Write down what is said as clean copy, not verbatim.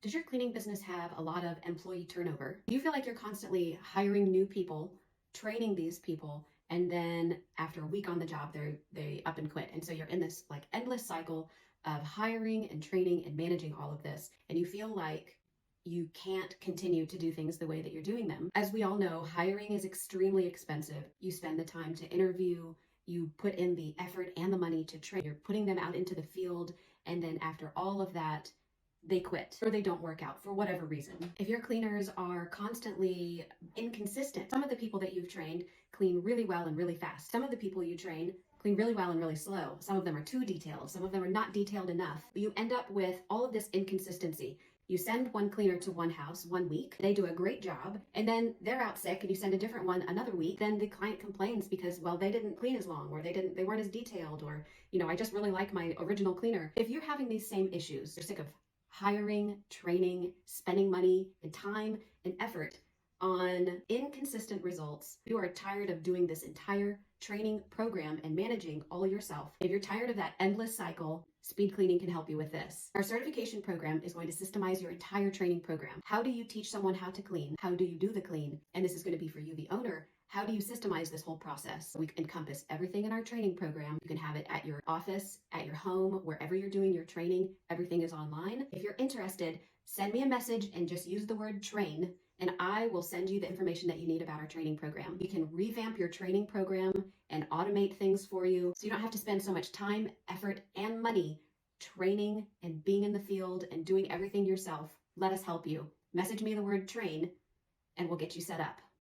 Does your cleaning business have a lot of employee turnover? Do you feel like you're constantly hiring new people, training these people, and then after a week on the job, they up and quit? And so you're in this like endless cycle of hiring and training and managing all of this, and you feel like you can't continue to do things the way that you're doing them. As we all know, hiring is extremely expensive. You spend the time to interview, you put in the effort and the money to train, you're putting them out into the field, and then after all of that, they quit or they don't work out for whatever reason. If your cleaners are constantly inconsistent, some of the people that you've trained clean really well and really fast. Some of the people you train clean really well and really slow. Some of them are too detailed. Some of them are not detailed enough. You end up with all of this inconsistency. You send one cleaner to one house 1 week, they do a great job, and then they're out sick and you send a different one another week, then the client complains because, well, they didn't clean as long, or they weren't as detailed, or, I just really like my original cleaner. If you're having these same issues, you're sick of hiring, training, spending money and time and effort on inconsistent results. You are tired of doing this entire training program and managing all yourself. If you're tired of that endless cycle, SpeedCleaning can help you with this. Our certification program is going to systemize your entire training program. How do you teach someone how to clean? How do you do the clean? And this is going to be for you, the owner. How do you systemize this whole process? We encompass everything in our training program. You can have it at your office, at your home, wherever you're doing your training. Everything is online. If you're interested, send me a message and just use the word train, and I will send you the information that you need about our training program. We can revamp your training program and automate things for you so you don't have to spend so much time, effort, and money training and being in the field and doing everything yourself. Let us help you. Message me the word train and we'll get you set up.